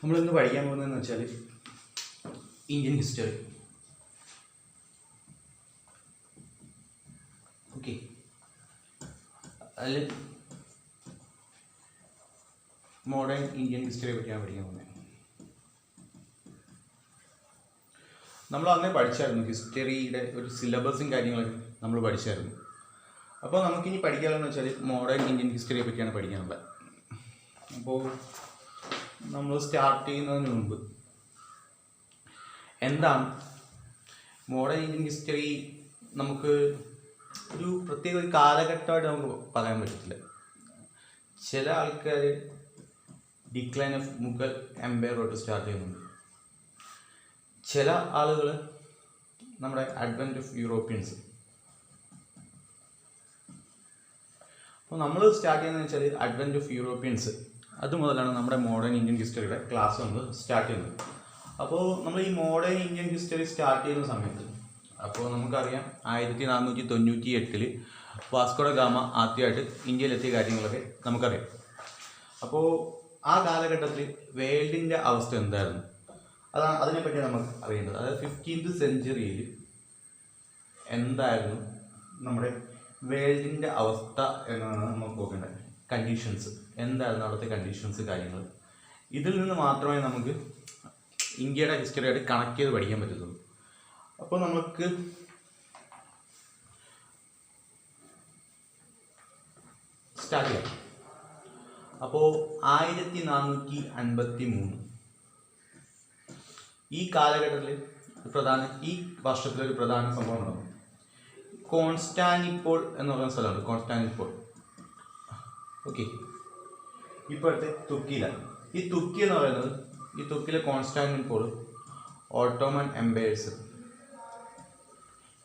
നമ്മളിന്ന് പഠിക്കാൻ പോകുന്നതെന്ന് വെച്ചാൽ ഇന്ത്യൻ ഹിസ്റ്ററി. ഓക്കെ, അതിൽ മോഡേൺ ഇന്ത്യൻ ഹിസ്റ്ററിയെ പറ്റിയാണ് പഠിക്കാൻ പോകുന്നത്. നമ്മൾ അന്നേ പഠിച്ചായിരുന്നു, ഹിസ്റ്ററിയുടെ ഒരു സിലബസും കാര്യങ്ങളൊക്കെ നമ്മൾ പഠിച്ചായിരുന്നു. അപ്പോൾ നമുക്കിനി പഠിക്കാമെന്ന് വെച്ചാൽ മോഡേൺ ഇന്ത്യൻ ഹിസ്റ്ററിയെ പറ്റിയാണ് പഠിക്കാനുള്ളത്. അപ്പോൾ നമ്മൾ സ്റ്റാർട്ട് ചെയ്യുന്നതിന് മുമ്പ് എന്താണ് മോഡേൺ ഇന്ത്യൻ ഹിസ്റ്ററി, നമുക്ക് ഒരു പ്രത്യേക ഒരു കാലഘട്ടമായിട്ട് നമുക്ക് പറയാൻ പറ്റത്തില്ല. ചില ആൾക്കാർ ഡിക്ലൈൻ ഓഫ് മുഗൾ എംപയറോട്ട് സ്റ്റാർട്ട് ചെയ്യുന്നുണ്ട്, ചില ആളുകൾ നമ്മുടെ അഡ്വെൻറ്റ് ഓഫ് യൂറോപ്യൻസ്. അപ്പോൾ നമ്മൾ സ്റ്റാർട്ട് ചെയ്യുന്നതെന്ന് വെച്ചാൽ അഡ്വെൻറ്റ് ഓഫ് യൂറോപ്യൻസ്, അതുമുതലാണ് നമ്മുടെ മോഡേൺ ഇന്ത്യൻ ഹിസ്റ്ററിയുടെ ക്ലാസ് നമ്മൾ സ്റ്റാർട്ട് ചെയ്യുന്നത്. അപ്പോൾ നമ്മൾ ഈ മോഡേൺ ഇന്ത്യൻ ഹിസ്റ്ററി സ്റ്റാർട്ട് ചെയ്യുന്ന സമയത്ത്, അപ്പോൾ നമുക്കറിയാം 1498 വാസ്കോ ഡ ഗാമ ആദ്യമായിട്ട് ഇന്ത്യയിലെത്തിയ കാര്യങ്ങളൊക്കെ നമുക്കറിയാം. അപ്പോൾ ആ കാലഘട്ടത്തിൽ വേൾഡിൻ്റെ അവസ്ഥ എന്തായിരുന്നു, അതിനെപ്പറ്റി നമുക്ക് അറിയേണ്ടത്. അതായത് 15th സെഞ്ച്വറിയിൽ എന്തായിരുന്നു നമ്മുടെ വേൾഡിൻ്റെ അവസ്ഥ എന്നാണ് നമുക്ക് നോക്കേണ്ടത്. കണ്ടീഷൻസ് എന്തായിരുന്നു, അവിടുത്തെ കണ്ടീഷൻസ്, കാര്യങ്ങൾ. ഇതിൽ നിന്ന് മാത്രമേ നമുക്ക് ഇന്ത്യയുടെ ഹിസ്റ്ററിയായിട്ട് കണക്ട് ചെയ്ത് പഠിക്കാൻ പറ്റത്തുള്ളൂ. അപ്പോൾ നമുക്ക് സ്റ്റാർട്ട് ചെയ്യാം. അപ്പോൾ 1453 ഈ കാലഘട്ടത്തിൽ ഈ വർഷത്തിലൊരു പ്രധാന സംഭവം നടന്നു. കോൺസ്റ്റാന്റിനോപ്പിൾ എന്ന് പറയുന്ന സ്ഥലമുണ്ട്, കോൺസ്റ്റാന്റിനോപ്പിൾ. ഓക്കെ, ഇപ്പോഴത്തെ തുർക്കിയിലാണ്. ഈ തുർക്കി എന്ന് പറയുന്നത്, ഈ തുർക്കിയിലെ കോൺസ്റ്റാന്റിനോപ്പിൾ ഓട്ടോമൻ എംപയേഴ്സ്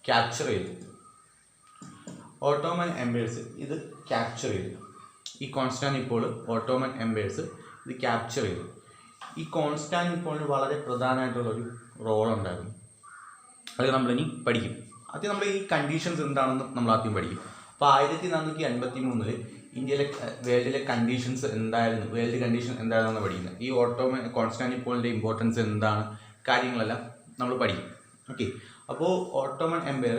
ക്യാപ്ചർ ചെയ്തു. ഓട്ടോമൻ എംപയേഴ്സ് ഇത് ക്യാപ്ചർ ചെയ്തു. ഈ കോൺസ്റ്റാന്റിനോപ്പിൾ ഓട്ടോമൻ എംപയേഴ്സ് ഇത് ക്യാപ്ചർ ചെയ്തു. ഈ കോൺസ്റ്റാന്റിനോപ്പിളിന് വളരെ പ്രധാനമായിട്ടുള്ളൊരു റോളുണ്ടായിരുന്നു. അത് നമ്മളിനി പഠിക്കും. ആദ്യം നമ്മൾ ഈ കണ്ടീഷൻസ് എന്താണെന്ന് നമ്മൾ ആദ്യം പഠിക്കും. അപ്പോൾ 1453 ഇന്ത്യയിലെ വേൾഡിലെ കണ്ടീഷൻസ് എന്തായിരുന്നു, വേൾഡ് കണ്ടീഷൻ എന്താണെന്ന് പഠിക്കുന്നത്. ഈ കോൺസ്റ്റാന്റിനോപ്പിളിൻ്റെ ഇമ്പോർട്ടൻസ് എന്താണ്, കാര്യങ്ങളെല്ലാം നമ്മൾ പഠിക്കും. ഓക്കെ, അപ്പോൾ ഓട്ടോമൻ എംപയർ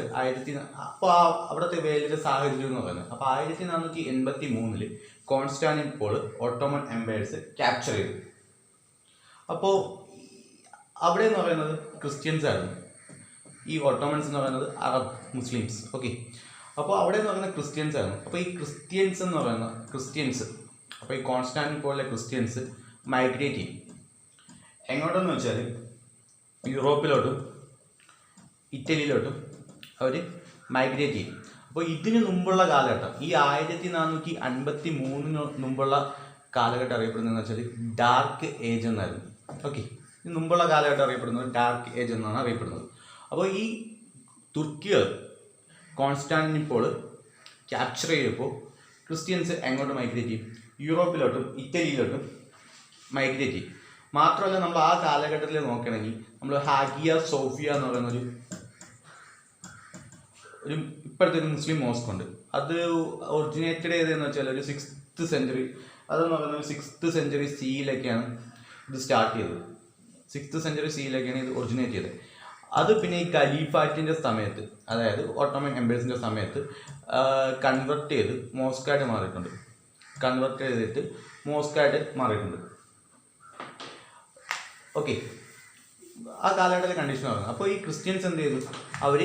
അപ്പോൾ അവിടുത്തെ വേൾഡിലെ സാഹചര്യം എന്ന് പറയുന്നത്, അപ്പോൾ 1483 കോൺസ്റ്റാന്റിനോപ്പിൾ ഓട്ടോമൻ എംപയേഴ്സ് ക്യാപ്ചർ ചെയ്തു. അപ്പോൾ അവിടെ എന്ന് പറയുന്നത് ക്രിസ്ത്യൻസ് ആയിരുന്നു. ഈ ഓട്ടോമൻസ് എന്ന് പറയുന്നത് അറബ് മുസ്ലിംസ്. ഓക്കെ, അപ്പോൾ അവിടെ എന്ന് പറയുന്നത് ക്രിസ്ത്യൻസ് ആയിരുന്നു. അപ്പോൾ ഈ ക്രിസ്ത്യൻസ് എന്ന് പറയുന്ന അപ്പോൾ ഈ കോൺസ്റ്റാന്റിനോപ്പിളിലെ ക്രിസ്ത്യൻസ് മൈഗ്രേറ്റ് ചെയ്യും. എങ്ങോട്ടെന്ന് വെച്ചാൽ യൂറോപ്പിലോട്ടും ഇറ്റലിയിലോട്ടും അവർ മൈഗ്രേറ്റ് ചെയ്യും. അപ്പോൾ ഇതിന് മുമ്പുള്ള കാലഘട്ടം, ഈ 1453 മുമ്പുള്ള കാലഘട്ടം അറിയപ്പെടുന്നതെന്ന് വെച്ചാൽ ഡാർക്ക് ഏജ് എന്നായിരുന്നു. ഓക്കെ, ഇതിന് മുമ്പുള്ള കാലഘട്ടം അറിയപ്പെടുന്നത് ഡാർക്ക് ഏജ് എന്നാണ് അറിയപ്പെടുന്നത്. അപ്പോൾ ഈ തുർക്കികൾ കോൺസ്റ്റാന്റിനോപ്പിൾ ക്യാപ്ചർ ചെയ്തപ്പോൾ ക്രിസ്ത്യൻസ് എങ്ങോട്ട് മൈഗ്രേറ്റ് ചെയ്യും, യൂറോപ്പിലോട്ടും ഇറ്റലിയിലോട്ടും മൈഗ്രേറ്റ് ചെയ്യും. മാത്രമല്ല, നമ്മൾ ആ കാലഘട്ടത്തിൽ നോക്കുകയാണെങ്കിൽ നമ്മൾ ഹാഗിയ സോഫിയ എന്ന് പറയുന്നൊരു ഇപ്പോഴത്തെ ഒരു മുസ്ലിം മോസ്ക് ഉണ്ട്. അത് ഒറിജിനേറ്റഡ് ചെയ്തതെന്ന് വെച്ചാൽ ഒരു 6th സെഞ്ച്വറി, അതെന്ന് പറയുന്നത് 6th സെഞ്ച്വറി സിയിലൊക്കെയാണ് ഇത് സ്റ്റാർട്ട് ചെയ്തത്. 6th സെഞ്ച്വറി സിയിലൊക്കെയാണ് ഇത് ഒറിജിനേറ്റ് ചെയ്തത്. അത് പിന്നെ ഈ ഖലീഫാറ്റിൻ്റെ സമയത്ത്, അതായത് ഓട്ടോമൻ എംപയേഴ്സിൻ്റെ സമയത്ത് കൺവെർട്ട് ചെയ്ത് മോസ്കായിട്ട് മാറിയിട്ടുണ്ട്. ഓക്കെ, ആ കാലഘട്ടത്തിലെ കണ്ടീഷൻ പറയുന്നത്. അപ്പോൾ ഈ ക്രിസ്ത്യൻസ് എന്ത് ചെയ്തു, അവർ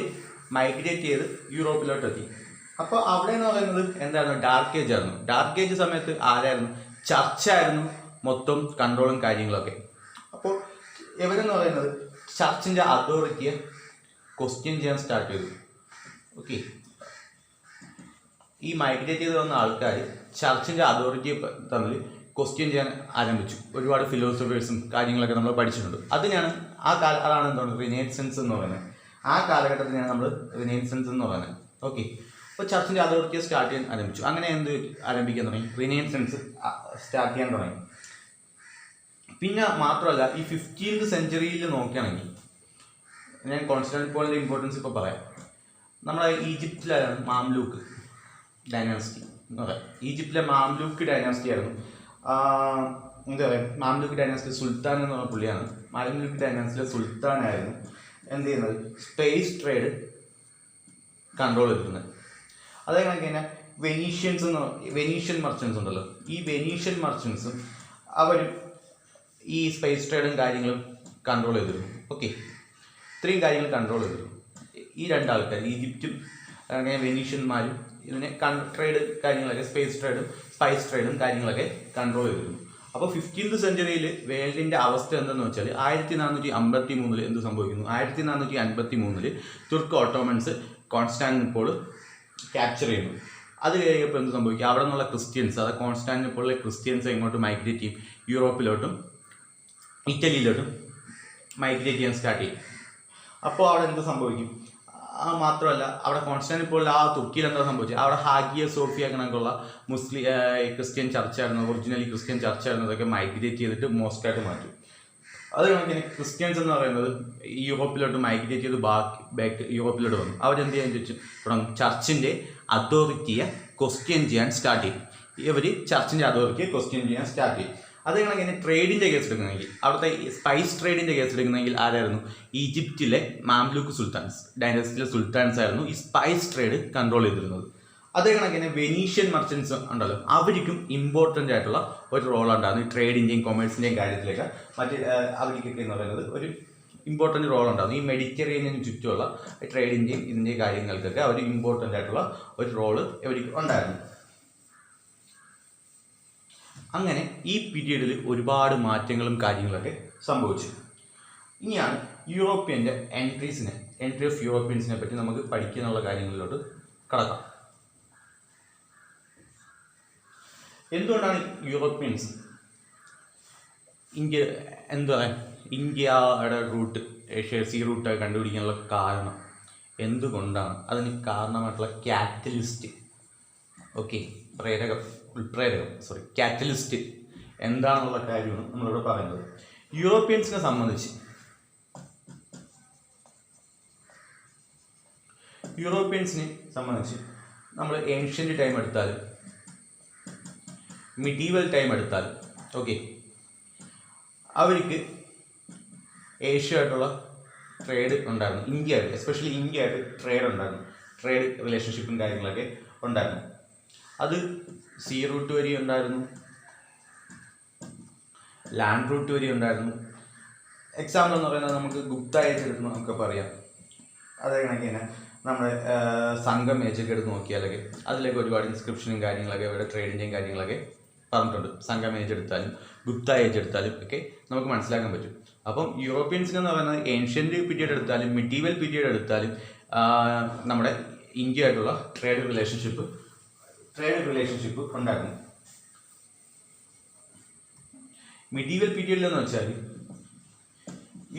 മൈഗ്രേറ്റ് ചെയ്ത് യൂറോപ്പിലോട്ട് എത്തി. അപ്പോൾ അവിടെ എന്ന് പറയുന്നത് എന്തായിരുന്നു, ഡാർക്ക് ഏജ് ആയിരുന്നു. ഡാർക്ക് ഏജ് സമയത്ത് ആരായിരുന്നു, ചർച്ചായിരുന്നു മൊത്തം കൺട്രോളും കാര്യങ്ങളൊക്കെ. അപ്പോൾ ഇവരെന്ന് പറയുന്നത് ചർച്ചിൻ്റെ അതോറിറ്റിയെ ക്വസ്റ്റ്യൻ ചെയ്യാൻ സ്റ്റാർട്ട് ചെയ്തു. ഓക്കെ, ഈ മൈഗ്രേറ്റ് ചെയ്ത് വന്ന ആൾക്കാർ ചർച്ചിൻ്റെ അതോറിറ്റിയെ തമ്മിൽ ക്വസ്റ്റ്യൻ ചെയ്യാൻ ആരംഭിച്ചു. ഒരുപാട് ഫിലോസഫേഴ്സും കാര്യങ്ങളൊക്കെ നമ്മൾ പഠിച്ചിട്ടുണ്ട്. അതാണ് എന്താണ് റിനേസൻസ് എന്ന് പറയുന്നത്. ആ കാലഘട്ടത്തിനാണ് നമ്മൾ റിനേസൻസ് എന്ന് പറയുന്നത്. ഓക്കെ, അപ്പോൾ ചർച്ചിൻ്റെ അതോറിറ്റിയെ സ്റ്റാർട്ട് ചെയ്യാൻ ആരംഭിച്ചു. അങ്ങനെ ആരംഭിക്കാൻ തുടങ്ങി, റിനേസൻസ് സ്റ്റാർട്ട് ചെയ്യാൻ തുടങ്ങി. പിന്നെ മാത്രമല്ല, ഈ 15th സെഞ്ച്വറിയിൽ നോക്കുകയാണെങ്കിൽ, ഞാൻ കോൺസ്റ്റാന്റിനോപ്പിളിൻ്റെ ഇമ്പോർട്ടൻസ് ഇപ്പോൾ പറയാം. നമ്മുടെ ഈജിപ്തിലാണ് മാംലൂക്ക് ഡൈനാസ്റ്റി എന്ന് പറയാം. ഈജിപ്തിലെ മാംലൂക്ക് ഡൈനാസ്റ്റി ആയിരുന്നു എന്താ പറയുക, മാംലൂക്ക് ഡൈനാസ്റ്റിയിലെ സുൽത്താൻ എന്ന് പറഞ്ഞ പുള്ളിയാണ്. മാംലൂക്ക് ഡൈനാസ്റ്റിയിലെ സുൽത്താനായിരുന്നു എന്ത് ചെയ്യുന്നത്, സ്പേസ് ട്രേഡ് കൺട്രോൾ ചെയ്തിരുന്നത്. അതേ കണക്ക് തന്നെ വെനീഷ്യൻ മർച്ചൻസ് ഉണ്ടല്ലോ, ഈ വെനീഷ്യൻ മർച്ചൻസും അവരും ഈ സ്പേസ് ട്രേഡും കാര്യങ്ങളും കൺട്രോൾ ചെയ്തിരുന്നു. ഓക്കെ, ഇത്രയും കാര്യങ്ങൾ കൺട്രോൾ ചെയ്തിരുന്നു ഈ രണ്ടാൾക്കാർ, ഈജിപ്തും അങ്ങനെ വെനീഷ്യന്മാരും ഇതിനെ ട്രേഡ് കാര്യങ്ങളൊക്കെ സ്പൈസ് ട്രേഡും കാര്യങ്ങളൊക്കെ കൺട്രോൾ ചെയ്തിരുന്നു. അപ്പോൾ 15th സെഞ്ച്വറിയിൽ വേൾഡിൻ്റെ അവസ്ഥ എന്തെന്ന് വെച്ചാൽ 1453 എന്ത് സംഭവിക്കുന്നു, 1453 തുർക്ക് ഓട്ടോമൻസ് കോൺസ്റ്റാന്റിനോപ്പിൾ ക്യാപ്ചർ ചെയ്യുന്നു. അത് കഴിയുമ്പോൾ എന്ത് സംഭവിക്കും, അവിടെ നിന്നുള്ള ക്രിസ്ത്യൻസ്, അത് കോൺസ്റ്റാന്റിനോപ്പിളിലെ ക്രിസ്ത്യൻസ് ഇങ്ങോട്ട് മൈഗ്രേറ്റ് ചെയ്യും, യൂറോപ്പിലോട്ടും ഇറ്റലിയിലോട്ടും മൈഗ്രേറ്റ് ചെയ്യാൻ സ്റ്റാർട്ട് ചെയ്യും. അപ്പോൾ അവിടെ എന്ത് സംഭവിക്കും, മാത്രമല്ല അവിടെ കോൺസ്റ്റാന്റിനോപ്പിളിൽ ആ തുർക്കിയിൽ എന്താ സംഭവിച്ചത്, അവിടെ ഹാഗിയ സോഫിയ കണക്കുള്ള ക്രിസ്ത്യൻ ചർച്ചായിരുന്നു, ഒറിജിനലി ക്രിസ്ത്യൻ ചർച്ചായിരുന്നു, അതൊക്കെ മൈഗ്രേറ്റ് ചെയ്തിട്ട് മോസ്കായിട്ട് മാറ്റും. അത് കണക്കിന് ക്രിസ്ത്യൻസ് എന്ന് പറയുന്നത് യൂറോപ്പിലോട്ട് മൈഗ്രേറ്റ് ചെയ്ത് ബാക്ക് യൂറോപ്പിലോട്ട് വന്നു. അവരെന്ത് ചെയ്യാൻ ചോദിച്ചു തുടങ്ങും, ചർച്ചിൻ്റെ അതോറിറ്റിയെ ക്വസ്റ്റ്യൻ ചെയ്യാൻ സ്റ്റാർട്ട് ചെയ്യും. ഇവർ ചർച്ചിൻ്റെ അതോറിറ്റിയെ ക്വസ്റ്റ്യൻ ചെയ്യാൻ സ്റ്റാർട്ട് ചെയ്യും. അത് കണക്കിന് ട്രേഡിൻ്റെ കേസ് എടുക്കുന്നെങ്കിൽ, അവിടുത്തെ സ്പൈസ് ട്രേഡിൻ്റെ കേസ് എടുക്കുന്നെങ്കിൽ ആരായിരുന്നു, ഈജിപ്തിലെ മാംലൂക്ക് സുൽത്താൻസ് ഡൈനാസ്റ്റിയിലെ സുൽത്താൻസ് ആയിരുന്നു ഈ സ്പൈസ് ട്രേഡ് കൺട്രോൾ ചെയ്തിരുന്നത്. അതേ കണക്കിന് വെനീഷ്യൻ മർച്ചൻസ് ഉണ്ടല്ലോ, അവർക്കും ഇമ്പോർട്ടൻ്റ് ആയിട്ടുള്ള ഒരു റോൾ ഉണ്ടായിരുന്നു ഈ ട്രേഡിൻ്റെയും കൊമേഴ്സിൻ്റെയും കാര്യത്തിലേക്ക്. അവർക്കൊക്കെ എന്ന് പറയുന്നത് ഒരു ഇമ്പോർട്ടൻ്റ് റോൾ ഉണ്ടായിരുന്നു. ഈ മെഡിറ്ററേനിയൻ ചുറ്റുമുള്ള ട്രേഡിൻ്റെയും ഇതിൻ്റെയും കാര്യങ്ങൾക്കൊക്കെ അവർ ഇമ്പോർട്ടൻ്റ് ആയിട്ടുള്ള ഒരു റോള് ഇവർക്ക് ഉണ്ടായിരുന്നു. അങ്ങനെ ഈ പീരീഡിൽ ഒരുപാട് മാറ്റങ്ങളും കാര്യങ്ങളൊക്കെ സംഭവിച്ചു. ഇനിയാണ് എൻട്രി ഓഫ് യൂറോപ്യൻസിനെ പറ്റി നമുക്ക് പഠിക്കാനുള്ള കാര്യങ്ങളിലോട്ട് കടക്കാം. എന്തുകൊണ്ടാണ് യൂറോപ്യൻസ് ഇന്ത്യയുടെ റൂട്ട്, സീ റൂട്ട് കണ്ടുപിടിക്കാനുള്ള കാരണം എന്തുകൊണ്ടാണ്, അതിന് കാരണമായിട്ടുള്ള കാറ്റലിസ്റ്റ് കാറ്റലിസ്റ്റ് എന്താണെന്നുള്ള കാര്യമാണ് നമ്മളിവിടെ പറയുന്നത്. യൂറോപ്യൻസിനെ സംബന്ധിച്ച് നമ്മൾ ഏൻഷ്യൻ്റ് ടൈം എടുത്താലും മിഡീവൽ ടൈം എടുത്താലും അവർക്ക് ഏഷ്യയായിട്ടുള്ള ട്രേഡ് ഉണ്ടായിരുന്നു. എസ്പെഷ്യലി ഇന്ത്യയായിട്ട് ട്രേഡ് ഉണ്ടായിരുന്നു. ട്രേഡ് റിലേഷൻഷിപ്പും കാര്യങ്ങളൊക്കെ ഉണ്ടായിരുന്നു. അത് സീ റൂട്ട് വഴി ഉണ്ടായിരുന്നു, ലാൻഡ് റൂട്ട് വഴി ഉണ്ടായിരുന്നു. എക്സാമ്പിൾ എന്ന് പറയുന്നത് നമുക്ക് ഗുപ്ത ഏജ് എടുത്ത് നമുക്ക് പറയാം. അതേ കണക്ക് തന്നെ നമ്മുടെ സംഘം ഏജൊക്കെ എടുത്ത് നോക്കിയാലൊക്കെ അതിലേക്ക് ഒരുപാട് ഇൻസ്ക്രിപ്ഷനും കാര്യങ്ങളൊക്കെ ഇവിടെ ട്രേഡിൻ്റെയും കാര്യങ്ങളൊക്കെ പറഞ്ഞിട്ടുണ്ട്. സംഘം ഏജ് എടുത്താലും ഗുപ്ത ഏജ് എടുത്താലും ഒക്കെ നമുക്ക് മനസ്സിലാക്കാൻ പറ്റും. അപ്പം യൂറോപ്യൻസിനെന്ന് പറയുന്നത് ഏൻഷ്യൻ്റ് പീരീഡ് എടുത്താലും മിഡീവൽ പീരീഡ് എടുത്താലും നമ്മുടെ ഇന്ത്യയായിട്ടുള്ള ട്രേഡ് റിലേഷൻഷിപ്പ് ഉണ്ടായിരുന്നു. മിഡീവൽ പീരീഡിലെന്ന് വെച്ചാൽ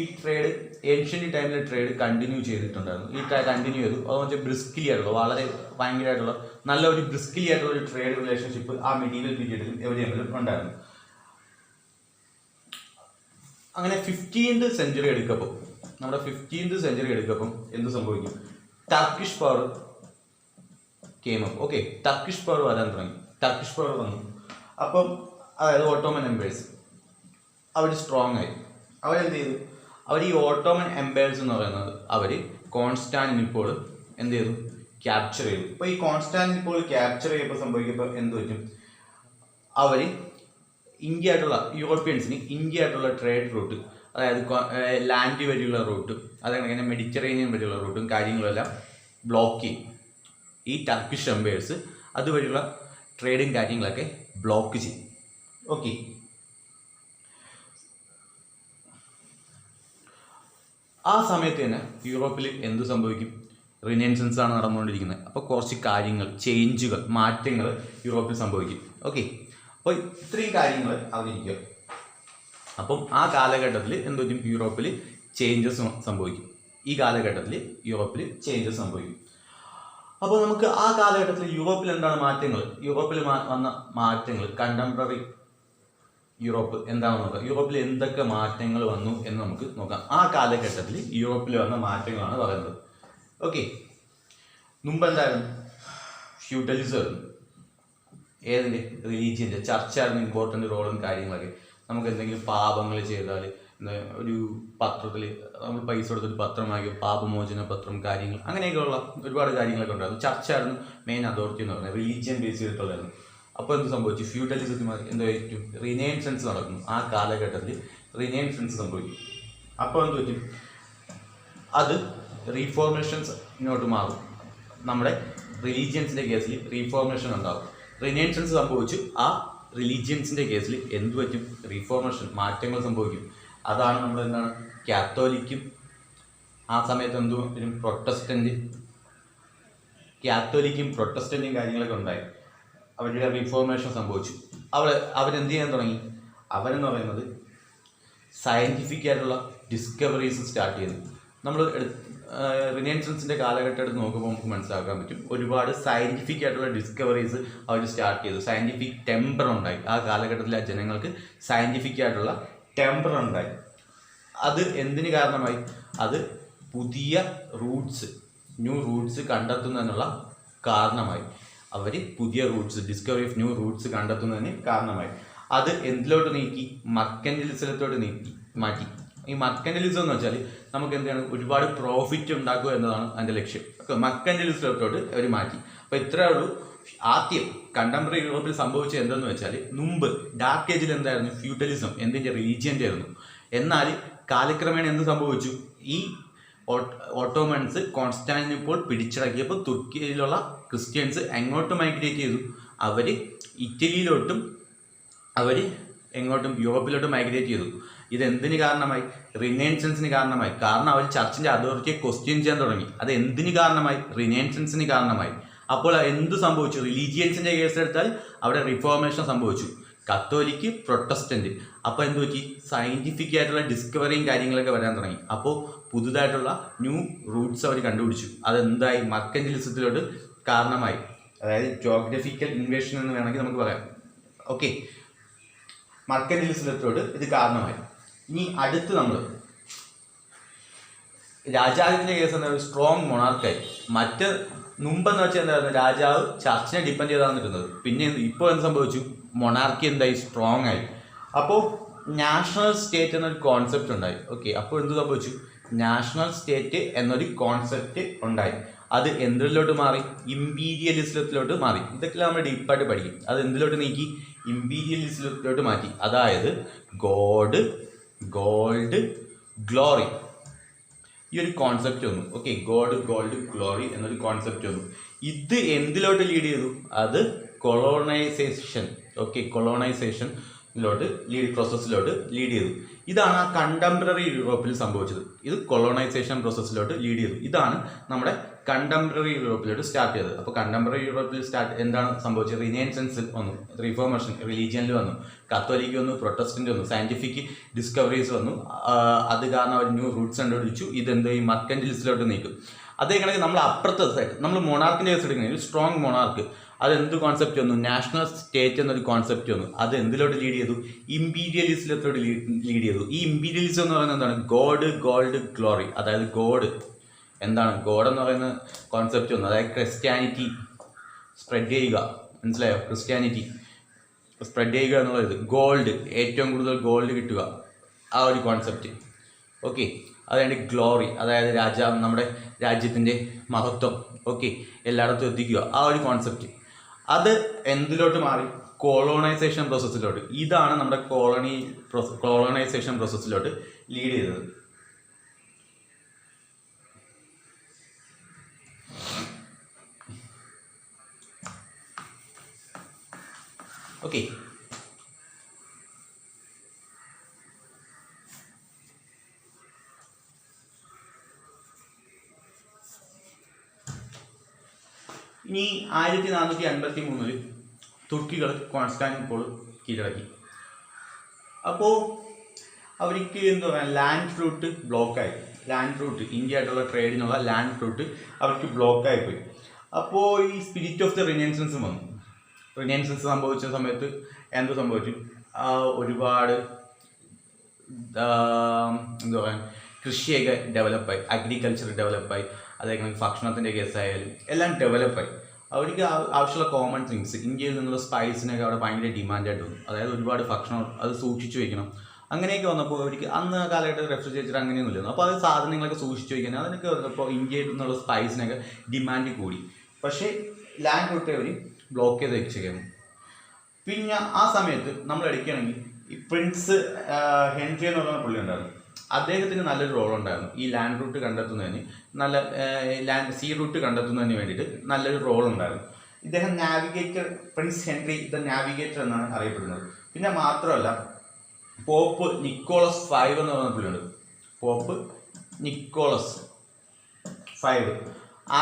ഈ ട്രേഡ് ഏൻഷ്യൻ്റ് ടൈമിലെ ട്രേഡ് കണ്ടിന്യൂ ചെയ്തിട്ടുണ്ടായിരുന്നു. കണ്ടിന്യൂ ചെയ്തു. അതെന്ന് വെച്ചാൽ ബ്രിസ്കിലി ആയിട്ടുള്ള വളരെ ഭയങ്കരമായിട്ടുള്ള നല്ല ഒരു ബ്രിസ്കിലി ആയിട്ടുള്ള ഒരു ട്രേഡ് റിലേഷൻഷിപ്പ് ആ മിഡീവൽ പീരീഡിലും എവിടെയെങ്കിലും ഉണ്ടായിരുന്നു. അങ്ങനെ 15th സെഞ്ച്വറി എടുക്കപ്പോൾ എന്ത് സംഭവിക്കും, ടർക്കിഷ് പവർ ടർക്കിഷ് പവർ വരാൻ തുടങ്ങി. ടർക്കിഷ് പവർ വന്നു. അപ്പം അതായത് ഓട്ടോമൻ എംപയേഴ്സ് അവർ സ്ട്രോങ് ആയി. അവരെന്ത് ചെയ്തു, അവർ ഈ ഓട്ടോമൻ എംപയേഴ്സ് എന്ന് പറയുന്നത് അവർ കോൺസ്റ്റാന്റിനോപ്പിൾ എന്ത് ചെയ്തു, ക്യാപ്ചർ ചെയ്തു. അപ്പോൾ ഈ കോൺസ്റ്റാന്റിനോപ്പിൾ ക്യാപ്ചർ ചെയ്യുമ്പോൾ സംഭവിക്കുമ്പോൾ എന്ത് പറ്റും, അവർ യൂറോപ്യൻസിന് ഇന്ത്യ ആയിട്ടുള്ള ട്രേഡ് റൂട്ട്, അതായത് ലാൻഡ് വഴിയുള്ള റൂട്ടും അതങ്ങനെ മെഡിറ്ററേനിയൻ വഴിയുള്ള റൂട്ടും കാര്യങ്ങളെല്ലാം ബ്ലോക്ക് ചെയ്യും. ഈ ടർക്കിഷ് എംപയേഴ്സ് അതുവഴിയുള്ള ട്രേഡും കാര്യങ്ങളൊക്കെ ബ്ലോക്ക് ചെയ്യും. ആ സമയത്ത് തന്നെ യൂറോപ്പിൽ എന്ത് സംഭവിക്കും, റിനൈസൻസ് ആണ് നടന്നുകൊണ്ടിരിക്കുന്നത്. അപ്പോൾ കുറച്ച് കാര്യങ്ങൾ, മാറ്റങ്ങൾ യൂറോപ്പിൽ സംഭവിക്കും. അപ്പോൾ ഇത്രയും കാര്യങ്ങൾ അറിഞ്ഞിരിക്കുക. അപ്പം ആ കാലഘട്ടത്തിൽ എന്ത് പറ്റും, യൂറോപ്പിൽ ചേഞ്ചസ് സംഭവിക്കും. അപ്പോൾ നമുക്ക് ആ കാലഘട്ടത്തിൽ യൂറോപ്പിൽ എന്താണ് മാറ്റങ്ങൾ, വന്ന മാറ്റങ്ങൾ, കണ്ടംപററി യൂറോപ്പ് എന്താണെന്ന് നോക്കാം. യൂറോപ്പിൽ എന്തൊക്കെ മാറ്റങ്ങൾ വന്നു എന്ന് നമുക്ക് നോക്കാം. ആ കാലഘട്ടത്തിൽ യൂറോപ്പിൽ വന്ന മാറ്റങ്ങളാണ് പറയുന്നത്. മുമ്പ് എന്തായിരുന്നു, ഫ്യൂഡലിസം ആയിരുന്നു. ഏതിൻ്റെ, റിലീജിയൻ്റെ, ചർച്ചായിരുന്നു ഇമ്പോർട്ടൻ്റ് റോളും കാര്യങ്ങളൊക്കെ. നമുക്ക് എന്തെങ്കിലും പാപങ്ങൾ ചെയ്താൽ ഒരു പത്രത്തിൽ നമ്മൾ പൈസ കൊടുത്തൊരു പത്രം വാങ്ങിക്കും, പാപമോചന പത്രം, കാര്യങ്ങൾ അങ്ങനെയൊക്കെയുള്ള ഒരുപാട് കാര്യങ്ങളൊക്കെ ഉണ്ടായിരുന്നു. ചർച്ചായിരുന്നു മെയിൻ അതോറിറ്റി എന്ന് പറയുന്നത്, റിലീജിയൻ ബേസ് ചെയ്തിട്ടുള്ളതായിരുന്നു. അപ്പോൾ എന്ത് സംഭവിച്ചു? ഫ്യൂഡലിസത്തിൽ എന്തായിട്ടും റിനൈൻസൻസ് നടക്കുന്നു. ആ കാലഘട്ടത്തിൽ റിനൈൻസൻസ് സംഭവിക്കും. അപ്പോൾ എന്ത് പറ്റും? അത് റീഫോർമേഷൻസിനോട്ട് മാറും. നമ്മുടെ റിലീജിയൻസിൻ്റെ കേസിൽ റീഫോർമേഷൻ ഉണ്ടാകും. റിനൈൻസൻസ് സംഭവിച്ചു. ആ റിലീജിയൻസിൻ്റെ കേസിൽ എന്ത് പറ്റും? റീഫോർമേഷൻ, മാറ്റങ്ങൾ സംഭവിക്കും. അതാണ് നമ്മൾ എന്താണ് കാത്തോലിക്കും ആ സമയത്ത് എന്തു കാത്തോലിക്കും പ്രൊട്ടസ്റ്റൻറ്റും കാര്യങ്ങളൊക്കെ ഉണ്ടായി. അവരുടെ റീഫോർമേഷൻ സംഭവിച്ചു. അവരെന്ത് ചെയ്യാൻ തുടങ്ങി? അവരെന്ന് പറയുന്നത് സയൻറ്റിഫിക് ആയിട്ടുള്ള ഡിസ്കവറീസ് സ്റ്റാർട്ട് ചെയ്തു. നമ്മൾ റിനൈൻസൻസിൻ്റെ കാലഘട്ടം എടുത്ത് നോക്കുമ്പോൾ നമുക്ക് മനസ്സിലാക്കാൻ പറ്റും, ഒരുപാട് സയൻറ്റിഫിക് ആയിട്ടുള്ള ഡിസ്കവറീസ് അവർ സ്റ്റാർട്ട് ചെയ്തു. സയൻറ്റിഫിക് ടെമ്പർ ഉണ്ടായി. ആ കാലഘട്ടത്തിലെ ജനങ്ങൾക്ക് സയൻറ്റിഫിക് ആയിട്ടുള്ള ടെമ്പർ ഉണ്ടായി. അത് എന്തിന് കാരണമായി? അത് പുതിയ റൂട്ട്സ്, ന്യൂ റൂട്ട്സ് കണ്ടെത്തുന്നതിനുള്ള കാരണമായി. അവർ പുതിയ Roots, discovery of new Roots കണ്ടെത്തുന്നതിന് കാരണമായി. അത് എന്തിലോട്ട് നീക്കി? മർക്കൻറ്റലിസത്തോട്ട് മാറ്റി. ഈ മർക്കൻറ്റലിസം എന്ന് വെച്ചാൽ നമുക്ക് എന്താണ്, ഒരുപാട് പ്രോഫിറ്റ് ഉണ്ടാക്കുക എന്നതാണ് അതിൻ്റെ ലക്ഷ്യം. മർക്കൻറ്റലിസത്തോട്ട് അവർ മാറ്റി. അപ്പോൾ ഇത്രയേ ഉള്ളൂ. ആദ്യം കണ്ടംപററി യൂറോപ്പിൽ സംഭവിച്ചത് എന്തെന്ന് വെച്ചാൽ, മുമ്പ് ഡാർക്ക് ഏജിൽ എന്തായിരുന്നു? ഫ്യൂഡലിസം എന്തിൻ്റെ? റിലീജിയൻ്റെ ആയിരുന്നു. എന്നാൽ കാലക്രമേണ എന്ത് സംഭവിച്ചു? ഈ ഓട്ടോമൻസ് കോൺസ്റ്റാന്റിനോപ്പിൾ പിടിച്ചടക്കിയപ്പോൾ തുർക്കിയിലുള്ള ക്രിസ്ത്യൻസ് എങ്ങോട്ട് മൈഗ്രേറ്റ് ചെയ്തു? അവർ ഇറ്റലിയിലോട്ടും യൂറോപ്പിലോട്ടും മൈഗ്രേറ്റ് ചെയ്തു. ഇതെന്തിന് കാരണമായി? റിനൈൻസൻസിന് കാരണമായി. കാരണം അവർ ചർച്ചിൻ്റെ അതോറിറ്റിയെ ക്വസ്റ്റ്യൻ ചെയ്യാൻ തുടങ്ങി. അത് എന്തിന് കാരണമായി? റിനൈൻസൻസിന് കാരണമായി. അപ്പോൾ എന്ത് സംഭവിച്ചു? റിലീജിയൻസിൻ്റെ കേസെടുത്താൽ അവിടെ റിഫോർമേഷൻ സംഭവിച്ചു. Catholic, Protestant. അപ്പോൾ എന്ത് പറ്റി? സയൻറ്റിഫിക് ആയിട്ടുള്ള ഡിസ്കവറിയും കാര്യങ്ങളൊക്കെ വരാൻ തുടങ്ങി. അപ്പോൾ പുതുതായിട്ടുള്ള ന്യൂ റൂട്ട്സ് അവർ കണ്ടുപിടിച്ചു. അതെന്തായി? മർക്കൻറ്റലിസത്തിലോട്ട് കാരണമായി. അതായത് ജോഗ്രഫിക്കൽ ഇൻവേഷൻ എന്ന് വേണമെങ്കിൽ നമുക്ക് പറയാം. ഓക്കെ, മർക്കൻറ്റലിസത്തോട് ഇത് കാരണമായി. ഇനി അടുത്ത് നമ്മൾ രാജാവിൻ്റെ കേസ് എന്താ? സ്ട്രോങ് മൊണാർക്കായി. മുമ്പെന്ന് വെച്ചാൽ എന്തായിരുന്നു? രാജാവ് ചർച്ചിനെ ഡിപ്പെൻഡ് ചെയ്താണ് ഇരുന്നത്. പിന്നെ ഇപ്പോൾ എന്ത് സംഭവിച്ചു? മൊണാർക്കി എന്തായി? സ്ട്രോങ് ആയി. അപ്പോൾ നാഷണൽ സ്റ്റേറ്റ് എന്നൊരു കോൺസെപ്റ്റ് ഉണ്ടായി. ഓക്കെ, അപ്പോൾ എന്ത് സംഭവിച്ചു? നാഷണൽ സ്റ്റേറ്റ് എന്നൊരു കോൺസെപ്റ്റ് ഉണ്ടായി. അത് എന്തിലോട്ട് മാറി? ഇമ്പീരിയലിസത്തിലോട്ട് മാറി. ഇതൊക്കെ നമ്മൾ ഡീപ്പായിട്ട് പഠിക്കും. അത് എന്തിലോട്ട് നീക്കി? ഇമ്പീരിയലിസത്തിലോട്ട് മാറ്റി. അതായത് ഗോഡ്, ഗോൾഡ്, ഗ്ലോറി, ഈ ഒരു കോൺസെപ്റ്റ് വന്നു. ഓക്കെ, ഗോഡ്, ഗോൾഡ്, ഗ്ലോറി എന്നൊരു കോൺസെപ്റ്റ് വന്നു. ഇത് എന്തിലോട്ട് ലീഡ് ചെയ്തു? അത് കൊളോണൈസേഷൻ. ഓക്കെ, കൊളോണൈസേഷനിലോട്ട് പ്രോസസ്സിലോട്ട് ലീഡ് ചെയ്തു. ഇതാണ് ആ കണ്ടംപററി യൂറോപ്പിൽ സംഭവിച്ചത്. ഇത് കൊളോണൈസേഷൻ പ്രോസസ്സിലോട്ട് ലീഡ് ചെയ്തു. ഇതാണ് നമ്മുടെ കണ്ടംപററി യൂറോപ്പിലോട്ട് സ്റ്റാർട്ട് ചെയ്തത്. അപ്പോൾ കണ്ടംപററി യൂറോപ്പിൽ എന്താണ് സംഭവിച്ചത്? റിനൈൻസൻസ് വന്നു, റിഫോർമേഷൻ റിലീജിയനിൽ വന്നു, കത്തോലിക്ക് വന്നു, പ്രൊട്ടസ്റ്റന്റ് വന്നു, സയൻറ്റിഫിക് ഡിസ്കവറീസ് വന്നു. അത് കാരണം അവർ ന്യൂ റൂട്ട്സ് കണ്ടുപിടിച്ചു. ഇതെന്തോ ഈ മർക്കൻറ്റലിസത്തിലോട്ട് നീക്കും. അതേ കണക്ക് നമ്മൾ അപ്പുറത്തെ സൈഡ് നമ്മൾ മൊണാർക്കിൻ്റെ കേസ് എടുക്കുന്നത്, സ്ട്രോങ് മൊണാർക്ക്. അതെന്ത് കോൺസെപ്റ്റ് വന്നു? നാഷണൽ സ്റ്റേറ്റ് എന്നൊരു കോൺസെപ്റ്റ് വന്നു. അത് എന്തിലോട്ട് ലീഡ് ചെയ്തു? ഇമ്പീരിയലിസത്തിലോട്ട് ലീഡ് ചെയ്തു. ഈ ഇമ്പീരിയലിസം എന്ന് പറയുന്നത് എന്താണ്? God, gold, glory. അതായത് ഗോഡ് എന്താണ്? ഗോഡ് എന്ന് പറയുന്ന കോൺസെപ്റ്റ് വന്നു. അതായത് ക്രിസ്ത്യാനിറ്റി സ്പ്രെഡ് ചെയ്യുക. മനസ്സിലായോ? ക്രിസ്ത്യാനിറ്റി സ്പ്രെഡ് ചെയ്യുക എന്നുള്ളത്. ഗോൾഡ്, ഏറ്റവും കൂടുതൽ ഗോൾഡ് കിട്ടുക, ആ ഒരു കോൺസെപ്റ്റ്. ഓക്കെ, അതുകൊണ്ട് ഗ്ലോറി, അതായത് രാജാവ്, നമ്മുടെ രാജ്യത്തിൻ്റെ മഹത്വം, ഓക്കെ, എല്ലായിടത്തും എത്തിക്കുക, ആ ഒരു കോൺസെപ്റ്റ്. അത് എന്തിലോട്ട് മാറി? കോളോണൈസേഷൻ പ്രോസസ്സിലോട്ട്. ഇതാണ് നമ്മുടെ കോളോണൈസേഷൻ പ്രോസസ്സിലോട്ട് ലീഡ് ചെയ്തത്. ഓക്കെ, ഇനി 1453 തുർക്കികൾ കോൺസ്റ്റാന്റിനോപ്പിൾ കീഴടക്കി. അപ്പോൾ അവർക്ക് എന്താ പറയുക, ലാൻഡ് റൂട്ട് ബ്ലോക്കായി. ലാൻഡ് റൂട്ട്, ഇന്ത്യ ആയിട്ടുള്ള ട്രേഡിനുള്ള ലാൻഡ് റൂട്ട് അവർക്ക് ബ്ലോക്കായിപ്പോയി. അപ്പോൾ ഈ സ്പിരിറ്റ് ഓഫ് ദ റിനൈൻസൻസ് വന്നു. റിനൈൻസൻസ് സംഭവിച്ച സമയത്ത് എന്ത് സംഭവിച്ചു? ഒരുപാട് എന്താ പറയുക, കൃഷിയൊക്കെ ഡെവലപ്പായി, അഗ്രികൾച്ചർ ഡെവലപ്പായി, അതേപോലെ ഭക്ഷണത്തിൻ്റെ കേസായാലും എല്ലാം ഡെവലപ്പായി. അവർക്ക് ആവശ്യമുള്ള കോമൺ തിങ്സ്, ഇന്ത്യയിൽ നിന്നുള്ള സ്പൈസിനൊക്കെ അവിടെ ഭയങ്കര ഡിമാൻഡായിട്ട് വന്നു. അതായത് ഒരുപാട് ഭക്ഷണം അത് സൂക്ഷിച്ചു വയ്ക്കണം. അങ്ങനെയൊക്കെ വന്നപ്പോൾ അവർക്ക് അന്ന് കാലഘട്ടത്തിൽ റെഫ്രിജറേറ്റർ അങ്ങനെയൊന്നുമില്ല. അപ്പോൾ അത് സാധനങ്ങളൊക്കെ സൂക്ഷിച്ചു വയ്ക്കാൻ അതിനൊക്കെ വന്നപ്പോൾ ഇന്ത്യയിൽ നിന്നുള്ള സ്പൈസിനൊക്കെ ഡിമാൻഡ് കൂടി. പക്ഷേ ലാൻഡ് റൂട്ട് അവർ ബ്ലോക്ക് ചെയ്ത് വെച്ചേക്കുന്നു. പിന്നെ ആ സമയത്ത് നമ്മൾ എടുക്കുകയാണെങ്കിൽ ഈ പ്രിൻസ് ഹെൻറി എന്ന് പറയുന്ന പുള്ളി ഉണ്ടായിരുന്നു. അദ്ദേഹത്തിന് നല്ലൊരു റോൾ ഉണ്ടായിരുന്നു ഈ ലാൻഡ് റൂട്ട് കണ്ടെത്തുന്നതിന്, സീ റൂട്ട് കണ്ടെത്തുന്നതിന് വേണ്ടിയിട്ട് നല്ലൊരു റോൾ ഉണ്ടായിരുന്നു. ഇദ്ദേഹം navigator, Prince Henry the navigator എന്നാണ് അറിയപ്പെടുന്നത്. പിന്നെ മാത്രമല്ല പോപ്പ് നിക്കോളസ് 5 എന്ന് പറയുന്ന പുള്ളിയുണ്ട്. പോപ്പ് നിക്കോളസ് 5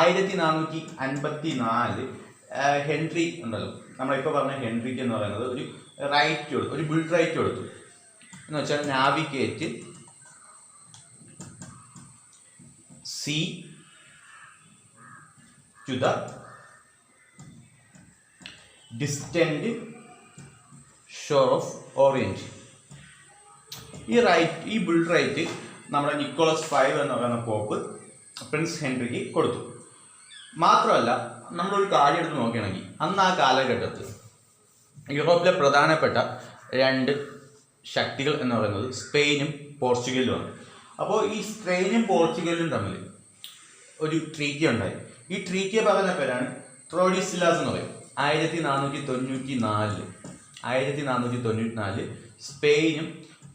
1454 ഹെൻറി ഉണ്ടല്ലോ, നമ്മളിപ്പോൾ പറഞ്ഞ ഹെൻറിക്ക് എന്ന് പറയുന്നത് ഒരു റൈറ്റ് കൊടുത്തു, ഒരു ബുൾ റൈറ്റ് കൊടുത്തു. എന്ന് വെച്ചാൽ navigate sea to the distant shore of orient. ഈ ബുൾ റൈറ്റ് നമ്മുടെ നിക്കോളസ് 5 എന്ന് പറയുന്ന പോപ്പ് പ്രിൻസ് ഹെൻറിക്ക് കൊടുത്തു. മാത്രമല്ല നമ്മളൊരു കാര്യം എടുത്ത് നോക്കുകയാണെങ്കിൽ അന്ന് ആ കാലഘട്ടത്തിൽ യൂറോപ്പിലെ പ്രധാനപ്പെട്ട 2 ശക്തികൾ എന്ന് പറയുന്നത് സ്പെയിനും പോർച്ചുഗലുമാണ്. അപ്പോൾ ഈ സ്പെയിനും പോർച്ചുഗലും തമ്മിൽ ഒരു ട്രീറ്റി ഉണ്ടായി. ഈ ട്രീറ്റിയെ പറയുന്ന പേരാണ് ട്രോഡിസിലാസ് എന്ന് പറയും. 1494 സ്പെയിനും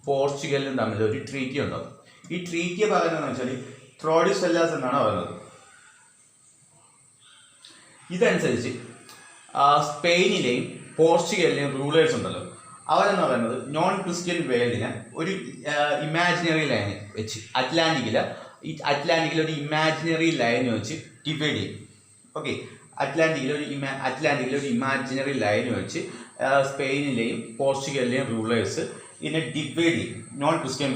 പോർച്ചുഗലും തമ്മിൽ ഒരു ട്രീറ്റി ഉണ്ടാകും. ഈ ട്രീറ്റിയെ പറയുന്നതെന്ന് വെച്ചാൽ ട്രോഡിസെല്ലാസ് എന്നാണ് പറയുന്നത്. ഇതനുസരിച്ച് സ്പെയിനിലെയും പോർച്ചുഗലിലെയും റൂളേഴ്സ് ഉണ്ടല്ലോ, അവരെന്ന് പറയുന്നത് നോൺ ക്രിസ്ത്യൻ വേൾഡിനെ ഒരു ഇമാജിനറി ലൈൻ വെച്ച് അറ്റ്ലാന്റിക്കിൽ ഒരു ഇമാജിനറി ലൈൻ വെച്ച് ഡിവൈഡ് ചെയ്യും. ഓക്കെ, അറ്റ്ലാന്റിക്കിൽ ഒരു ഇമാജിനറി ലൈൻ വെച്ച് സ്പെയിനിലെയും പോർച്ചുഗലിലെയും റൂളേഴ്സ് ഇതിനെ ഡിവൈഡ് ചെയ്യും. നോൺ ക്രിസ്ത്യൻ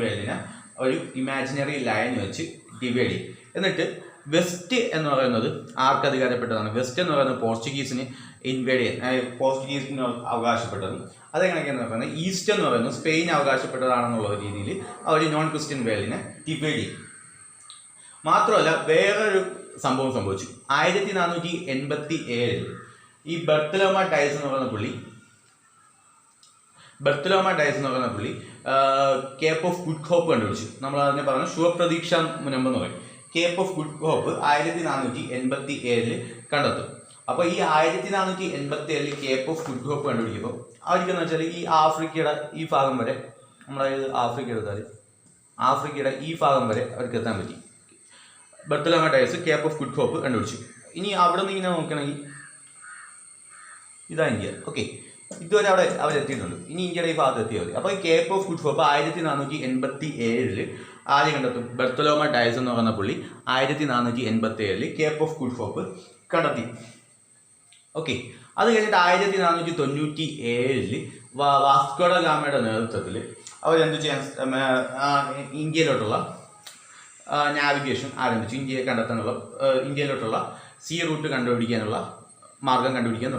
വേൾഡിനെ ഒരു ഇമാജിനറി ലൈൻ വെച്ച് ഡിവൈഡ് ചെയ്യും. എന്നിട്ട് വെസ്റ്റ് എന്ന് പറയുന്നത് ആർക്ക് അധികാരപ്പെട്ടതാണ്? വെസ്റ്റ് എന്ന് പറയുന്നത് പോർച്ചുഗീസിന് പോർച്ചുഗീസിന് അവകാശപ്പെട്ടതും, അതെങ്ങനെയൊക്കെയെന്ന് പറയുന്നത് ഈസ്റ്റ് എന്ന് പറയുന്നത് സ്പെയിൻ അവകാശപ്പെട്ടതാണെന്നുള്ള രീതിയിൽ അവർ നോൺ ക്രിസ്ത്യൻ വേൾഡിനെ ഡിവൈഡ് ചെയ്യും. മാത്രമല്ല വേറൊരു സംഭവം സംഭവിച്ചു. 1487 ഈ ബർത്തലോമ ഡയസ് എന്ന് പറയുന്ന പുള്ളി കേപ്പ് ഓഫ് ഗുഡ് ഹോപ്പ് കണ്ടുപിടിച്ചു. നമ്മൾ അതിനെ പറയുന്നത് ശുഭപ്രതീക്ഷ മുനമ്പ് എന്ന് പറയും. കേപ്പ് ഓഫ് ഗുഡ് ഹോപ്പ് 1487 കണ്ടെത്തും. അപ്പോൾ ഈ 1487 കേപ്പ് ഓഫ് ഗുഡ് ഹോപ്പ് കണ്ടുപിടിക്കുമ്പോൾ അവർക്കെന്ന് വെച്ചാൽ ഈ ആഫ്രിക്കയുടെ ഈ ഭാഗം വരെ, നമ്മളത് ആഫ്രിക്ക എടുത്താൽ ആഫ്രിക്കയുടെ ഈ ഭാഗം വരെ അവർക്ക് എത്താൻ പറ്റി. Bartholomew Dias Cape of Good Hope കണ്ടുപിടിച്ചു. ഇനി അവിടെ നിന്ന് ഇങ്ങനെ നോക്കുകയാണെങ്കിൽ ഇതാ ഇന്ത്യ. ഓക്കെ, ഇതുവരെ അവരെത്തിയിട്ടുണ്ട്. ഇനി ഇന്ത്യയുടെ ഈ ഭാഗത്ത് എത്തിയാൽ മതി. അപ്പോൾ ഈ കേപ്പ് ഓഫ് ഗുഡ് ഹോപ്പ് 1487 ആദ്യം കണ്ടെത്തും. ബർത്തലോമ ഡയസ് എന്ന് പറയുന്ന പുള്ളി 1487 കേപ്പ് ഓഫ് ഗുഡ് ഹോപ്പ് കണ്ടെത്തി. ഓക്കെ, അത് കഴിഞ്ഞിട്ട് 1497 വാസ്കോ ഡ ഗാമയുടെ നേതൃത്വത്തിൽ അവരെന്ത് ചെയ്യാൻ ഇന്ത്യയിലോട്ടുള്ള നാവിഗേഷൻ ആരംഭിച്ചു. ഇന്ത്യയെ കണ്ടെത്താനുള്ള, ഇന്ത്യയിലോട്ടുള്ള സീ റൂട്ട് കണ്ടുപിടിക്കാനുള്ള മാർഗം കണ്ടുപിടിക്കാൻ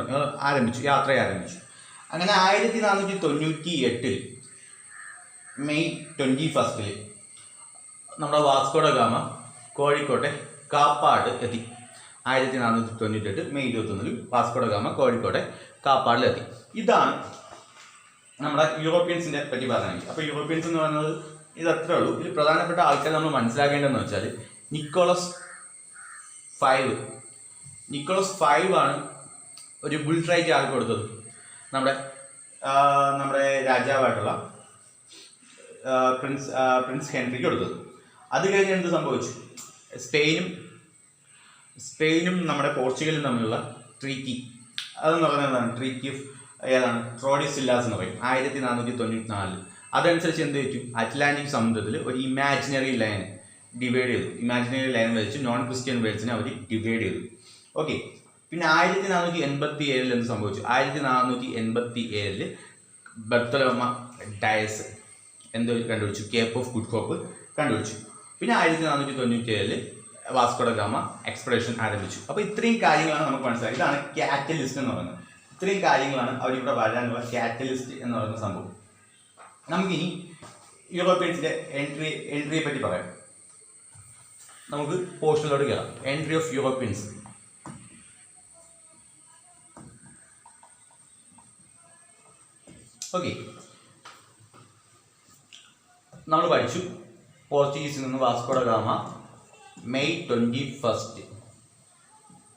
യാത്ര ആരംഭിച്ചു. അങ്ങനെ 1498 മെയ് 21 നമ്മുടെ വാസ്കോ ഡ ഗാമ കോഴിക്കോട്ടെ കാപ്പാട് എത്തി. 1498 മെയ് 21 വാസ്കോ ഡ ഗാമ കോഴിക്കോട്ടെ കാപ്പാടിലെത്തി. ഇതാണ് നമ്മുടെ യൂറോപ്യൻസിനെ പറ്റി പറയുകയാണെങ്കിൽ. അപ്പോൾ യൂറോപ്യൻസ് എന്ന് പറയുന്നത് ഇത് അത്രേ ഉള്ളൂ. ഇതിൽ പ്രധാനപ്പെട്ട ആൾക്കാർ നമ്മൾ മനസ്സിലാക്കേണ്ടതെന്ന് വെച്ചാൽ നിക്കോളസ് 5 ആണ് ഒരു ബുൾ റൈറ്റ് ആൾക്ക് കൊടുത്തത്, നമ്മുടെ രാജാവായിട്ടുള്ള പ്രിൻസ് ഹെൻറിക്ക് കൊടുത്തത്. അത് കഴിഞ്ഞ് എന്ത് സംഭവിച്ചു? സ്പെയിനും നമ്മുടെ പോർച്ചുഗലും തമ്മിലുള്ള ട്രീറ്റി, അതെന്ന് പറയുന്നത് എന്താണ്? ട്രീറ്റി ഓഫ് ട്രോഡിസില്ലാസ് എന്ന് പറയും. 1494. അതനുസരിച്ച് എന്ത് പറ്റും? അറ്റ്ലാന്റിക് സമുദ്രത്തിൽ ഒരു ഇമാജിനറി ലൈൻ ഡിവൈഡ് ചെയ്തു. ഇമാജിനറി ലൈൻ വെച്ച് നോൺ ക്രിസ്ത്യൻ വേൾഡ്സിനെ അവർ ഡിവൈഡ് ചെയ്തു. ഓക്കെ, പിന്നെ 1487 എന്ത് സംഭവിച്ചു? 1487 ബർത്തലോമ ഡയസ് എന്ത് കണ്ടുപിടിച്ചു? കേപ്പ് ഓഫ് ഗുഡ് ഹോപ്പ് കണ്ടുപിടിച്ചു. പിന്നെ 1497 വാസ്കോ ഡ ഗാമ എക്സ്പ്ലോറേഷൻ ആരംഭിച്ചു. അപ്പോൾ ഇത്രയും കാര്യങ്ങളാണ് നമുക്ക് മനസ്സിലാക്കി. ഇതാണ് കാറ്റലിസ്റ്റ് എന്ന് പറയുന്നത്. ഇത്രയും കാര്യങ്ങളാണ് അവരിവിടെ വരാനുള്ള കാറ്റലിസ്റ്റ് എന്ന് പറയുന്ന സംഭവം. നമുക്കിനി യൂറോപ്യൻസിൻ്റെ എൻട്രിയെ പറ്റി പറയാം. നമുക്ക് പോർഷനിലോട്ട് കയറാം. Entry of Europeans. ഓക്കെ, നമ്മൾ പഠിച്ചു പോർച്ചുഗീസിൽ നിന്ന് Vasco da Gama May 21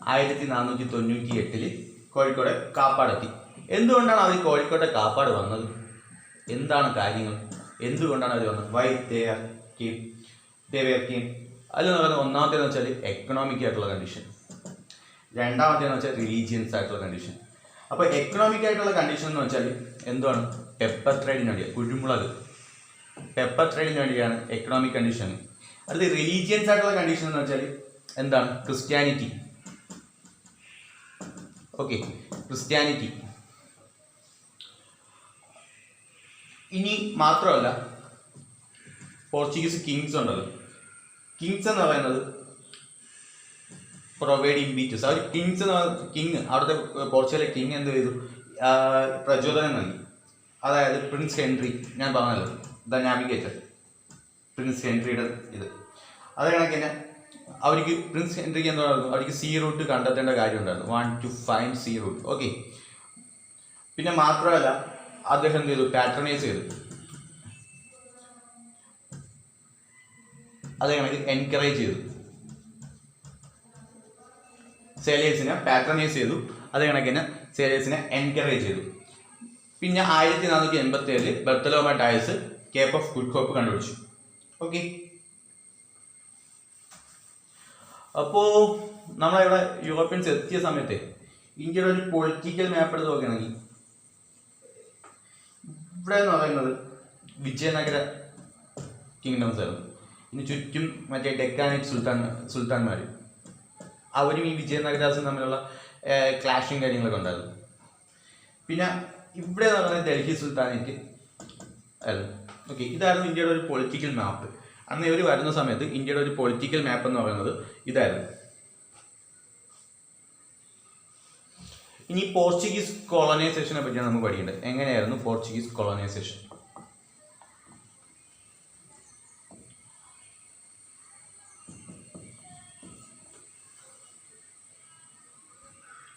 1498 Kozhikode കാപ്പാടെത്തി. എന്തുകൊണ്ടാണ് അവർ കോഴിക്കോട്ടെ കാപ്പാട് വന്നത്? എന്താണ് കാര്യങ്ങൾ? എന്തുകൊണ്ടാണ് അവർ വന്നത്? Why they came. അതിൽ പറയുന്നത് ഒന്നാമത്തേന്ന് വെച്ചാൽ എക്കണോമിക് ആയിട്ടുള്ള കണ്ടീഷൻ, രണ്ടാമത്തേന്ന് വെച്ചാൽ റിലീജിയൻസ് ആയിട്ടുള്ള കണ്ടീഷൻ. അപ്പോൾ എക്കണോമിക് ആയിട്ടുള്ള കണ്ടീഷൻ എന്ന് വെച്ചാൽ എന്താണ്? പെപ്പർ ട്രേഡിന് വേണ്ടിയാണ്, കുരുമുളക് പെപ്പർ ട്രേഡിന് വേണ്ടിയാണ് എക്കണോമിക് കണ്ടീഷൻ. അടുത്ത് റിലീജിയൻസ് ആയിട്ടുള്ള കണ്ടീഷൻ എന്ന് വെച്ചാൽ എന്താണ്? ക്രിസ്ത്യാനിറ്റി. Okay, Christianity. ഇനി മാത്രമല്ല, പോർച്ചുഗീസ് കിങ്സ് ഉണ്ടല്ലോ, കിങ്സ് എന്ന് പറയുന്നത് പ്രൊവൈഡിങ് ബീച്ചസ്. അവർ കിങ്സ് കിങ് അവിടുത്തെ പോർച്ചുഗലിലെ കിങ് എന്ത് ചെയ്തു? പ്രചോദനം നൽകി. അതായത് പ്രിൻസ് ഹെൻറി, ഞാൻ പറഞ്ഞല്ലോ ദ നാവിഗേറ്റർ, പ്രിൻസ് ഹെൻറിയുടെ ഇത്. അത് കണക്ക് തന്നെ അവർക്ക് പ്രിൻസ് ഹെൻറിക്ക് എന്താ പറയുക, അവർക്ക് സീ റൂട്ട് കണ്ടെത്തേണ്ട കാര്യം ഉണ്ടായിരുന്നു. Want to find sea route. Okay, പിന്നെ മാത്രമല്ല അദ്ദേഹം എന്ത് ചെയ്തു? പാട്രണൈസ് ചെയ്തു. അതേ കണക്ക് എൻകറേജ് ചെയ്തു, സെയിലേഴ്സിനെ പാട്രണൈസ് ചെയ്തു. അതേ കണക്ക് തന്നെ സെയിലേഴ്സിനെ എൻകറേജ് ചെയ്തു. പിന്നെ 1487 Bartholomew Dias Cape of Good Hope കണ്ടുപിടിച്ചു. ഓക്കെ, അപ്പോൾ നമ്മളിവിടെ യൂറോപ്യൻസ് എത്തിയ സമയത്ത് ഇന്ത്യയുടെ ഒരു പൊളിറ്റിക്കൽ മാപ്പ് എടുത്ത് നോക്കുകയാണെങ്കിൽ ഇവിടെ എന്ന് പറയുന്നത് വിജയനഗര കിങ്ഡംസ് ആയിരുന്നു. ഇനി ചുറ്റും മറ്റേ ഡെക്കാനിക് സുൽത്താൻമാർ, അവരും ഈ വിജയനഗരാസും തമ്മിലുള്ള ക്ലാഷും കാര്യങ്ങളൊക്കെ ഉണ്ടായിരുന്നു. പിന്നെ ഇവിടെ എന്ന് പറയുന്നത് ഡൽഹി സുൽത്താനേറ്റ് ആയിരുന്നു. ഓക്കെ, ഇതായിരുന്നു ഇന്ത്യയുടെ ഒരു പൊളിറ്റിക്കൽ മാപ്പ്. അന്ന് ഇവർ വരുന്ന സമയത്ത് ഇന്ത്യയുടെ ഒരു പൊളിറ്റിക്കൽ മാപ്പ് എന്ന് പറയുന്നത് ഇതായിരുന്നു. ഇനി പോർച്ചുഗീസ് കോളനൈസേഷനെ പറ്റിയാണ് നമുക്ക് പഠിക്കേണ്ടത്. എങ്ങനെയായിരുന്നു പോർച്ചുഗീസ് കോളനൈസേഷൻ?